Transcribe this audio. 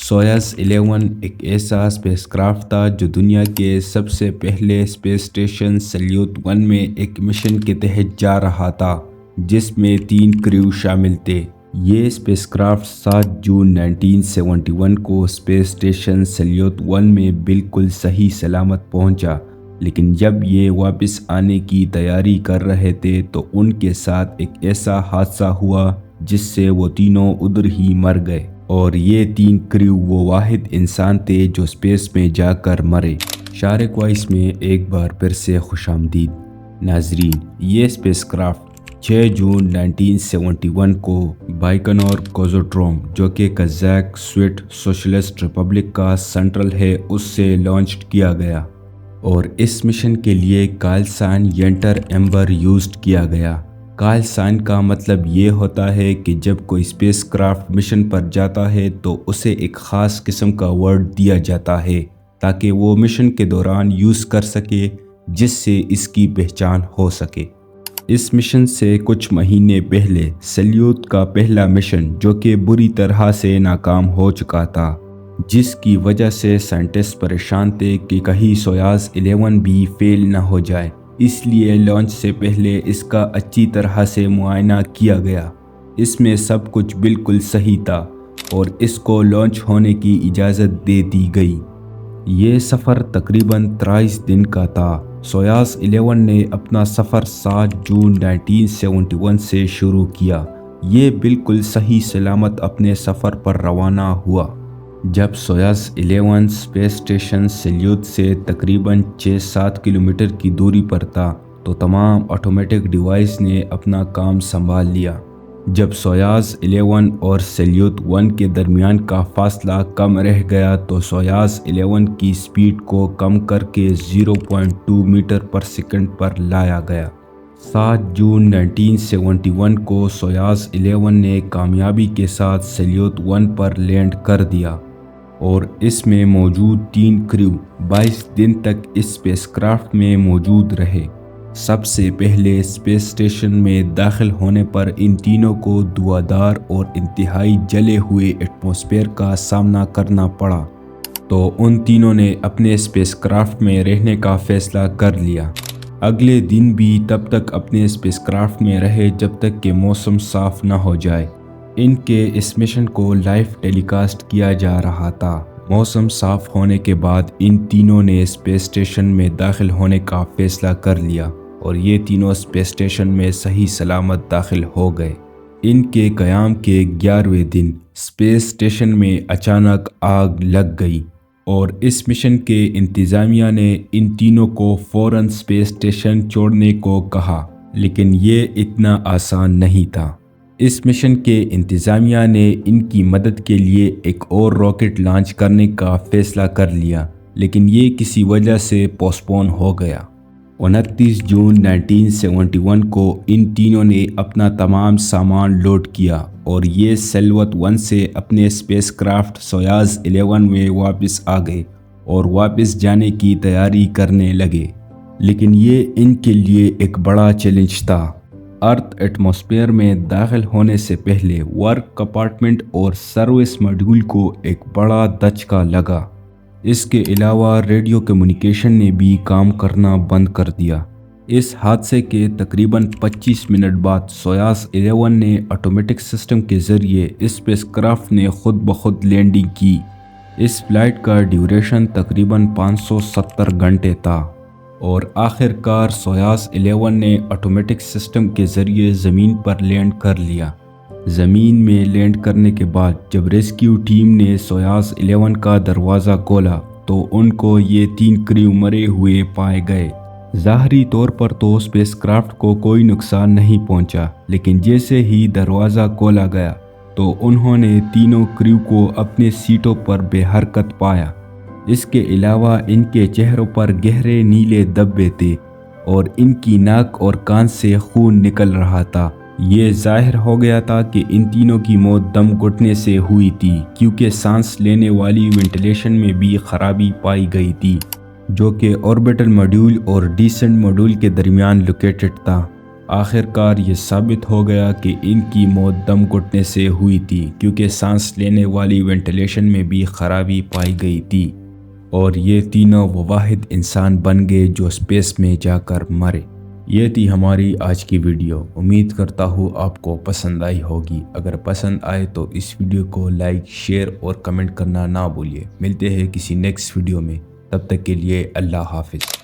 Soyuz 11 ایک ایسا space craft تھا جو دنیا کے سب سے پہلے اسپیس اسٹیشن سیلیوت 1 میں ایک مشن کے تحت جا رہا تھا، جس میں 3 کریو شامل تھے۔ یہ اسپیس کرافٹ 7 جون 1971 کو اسپیس اسٹیشن سیلیوت 1 میں بالکل صحیح سلامت پہنچا، لیکن جب یہ واپس آنے کی تیاری کر رہے تھے تو ان کے ساتھ ایک ایسا حادثہ ہوا جس سے وہ تینوں ادھر ہی مر گئے، اور یہ 3 کریو وہ واحد انسان تھے جو اسپیس میں جا کر مرے۔ شارق وائس میں ایک بار پھر سے خوش آمدید ناظرین۔ یہ اسپیس کرافٹ 6 جون 1971 کو بائیکنور کوزموڈروم، جو کہ قزاق سوویت سوشلسٹ ریپبلک کا سینٹرل ہے، اس سے لانچ کیا گیا، اور اس مشن کے لیے کال سائن ینٹر ایمبر یوزڈ کیا گیا۔ کال سائن کا مطلب یہ ہوتا ہے کہ جب کوئی اسپیس کرافٹ مشن پر جاتا ہے تو اسے ایک خاص قسم کا ورڈ دیا جاتا ہے تاکہ وہ مشن کے دوران یوز کر سکے، جس سے اس کی پہچان ہو سکے۔ اس مشن سے کچھ مہینے پہلے سیلیوت کا پہلا مشن، جو کہ بری طرح سے ناکام ہو چکا تھا، جس کی وجہ سے سائنٹسٹ پریشان تھے کہ کہیں سویوز 11 بھی فیل نہ ہو جائے، اس لیے لانچ سے پہلے اس کا اچھی طرح سے معائنہ کیا گیا۔ اس میں سب کچھ بالکل صحیح تھا اور اس کو لانچ ہونے کی اجازت دے دی گئی۔ یہ سفر تقریباً 23 دن کا تھا۔ سویوز 11 نے اپنا سفر 7 جون 1971 سے شروع کیا۔ یہ بالکل صحیح سلامت اپنے سفر پر روانہ ہوا۔ جب سویوز 11 اسپیس اسٹیشن سیلیوت سے تقریباً 6-7 کلومیٹر کی دوری پر تھا تو تمام آٹومیٹک ڈیوائس نے اپنا کام سنبھال لیا۔ جب سویوز 11 اور سیلیوت 1 کے درمیان کا فاصلہ کم رہ گیا تو سویوز 11 کی سپیڈ کو کم کر کے 0.2 میٹر پر سیکنڈ پر لایا گیا۔ 7 جون 1971 کو سویوز 11 نے کامیابی کے ساتھ سیلیوت 1 پر لینڈ کر دیا، اور اس میں موجود 3 کریو 22 دن تک اس اسپیس کرافٹ میں موجود رہے۔ سب سے پہلے اسپیس اسٹیشن میں داخل ہونے پر ان تینوں کو دھواں اور انتہائی جلے ہوئے ایٹماسفیئر کا سامنا کرنا پڑا، تو ان تینوں نے اپنے اسپیس کرافٹ میں رہنے کا فیصلہ کر لیا۔ اگلے دن بھی تب تک اپنے اسپیس کرافٹ میں رہے جب تک کہ موسم صاف نہ ہو جائے۔ ان کے اس مشن کو لائیو ٹیلی کاسٹ کیا جا رہا تھا۔ موسم صاف ہونے کے بعد ان تینوں نے اسپیس اسٹیشن میں داخل ہونے کا فیصلہ کر لیا، اور یہ تینوں اسپیس اسٹیشن میں صحیح سلامت داخل ہو گئے۔ ان کے قیام کے 11ویں دن اسپیس اسٹیشن میں اچانک آگ لگ گئی، اور اس مشن کے انتظامیہ نے ان تینوں کو فوراً اسپیس اسٹیشن چھوڑنے کو کہا، لیکن یہ اتنا آسان نہیں تھا۔ اس مشن کے انتظامیہ نے ان کی مدد کے لیے ایک اور راکٹ لانچ کرنے کا فیصلہ کر لیا، لیکن یہ کسی وجہ سے پوسٹ پون ہو گیا۔ 29 جون 1971 کو ان تینوں نے اپنا تمام سامان لوڈ کیا، اور یہ سیلیوت 1 سے اپنے اسپیس کرافٹ سویوز 11 میں واپس آ گئے اور واپس جانے کی تیاری کرنے لگے، لیکن یہ ان کے لیے ایک بڑا چیلنج تھا۔ ارتھ ایٹماسفیئر میں داخل ہونے سے پہلے ورک کمپارٹمنٹ اور سروس ماڈیول کو ایک بڑا دھچکا لگا۔ اس کے علاوہ ریڈیو کمیونیکیشن نے بھی کام کرنا بند کر دیا۔ اس حادثے کے تقریباً 25 منٹ بعد سویوز 11 نے آٹومیٹک سسٹم کے ذریعے اسپیس کرافٹ نے خود بخود لینڈنگ کی۔ اس فلائٹ کا ڈیوریشن تقریباً 570 گھنٹے تھا، اور آخر کار سویوز 11 نے آٹومیٹک سسٹم کے ذریعے زمین پر لینڈ کر لیا۔ زمین میں لینڈ کرنے کے بعد جب ریسکیو ٹیم نے سویوز 11 کا دروازہ کھولا تو ان کو یہ 3 کریو مرے ہوئے پائے گئے۔ ظاہری طور پر تو اسپیس کرافٹ کو کوئی نقصان نہیں پہنچا، لیکن جیسے ہی دروازہ کھولا گیا تو انہوں نے تینوں کریو کو اپنے سیٹوں پر بے حرکت پایا۔ اس کے علاوہ ان کے چہروں پر گہرے نیلے دھبے تھے، اور ان کی ناک اور کان سے خون نکل رہا تھا۔ یہ ظاہر ہو گیا تھا کہ ان تینوں کی موت دم گھٹنے سے ہوئی تھی، کیونکہ سانس لینے والی وینٹیلیشن میں بھی خرابی پائی گئی تھی، جو کہ آربیٹل ماڈیول اور ڈیسنٹ ماڈیول کے درمیان لوکیٹڈ تھا۔ آخر کار یہ ثابت ہو گیا کہ ان کی موت دم گھٹنے سے ہوئی تھی، کیونکہ سانس لینے والی وینٹیلیشن میں بھی خرابی پائی گئی تھی، اور یہ تینوں وہ واحد انسان بن گئے جو اسپیس میں جا کر مرے۔ یہ تھی ہماری آج کی ویڈیو۔ امید کرتا ہوں آپ کو پسند آئی ہوگی۔ اگر پسند آئے تو اس ویڈیو کو لائک، شیئر اور کمنٹ کرنا نہ بھولیے۔ ملتے ہیں کسی نیکسٹ ویڈیو میں، تب تک کے لیے اللہ حافظ۔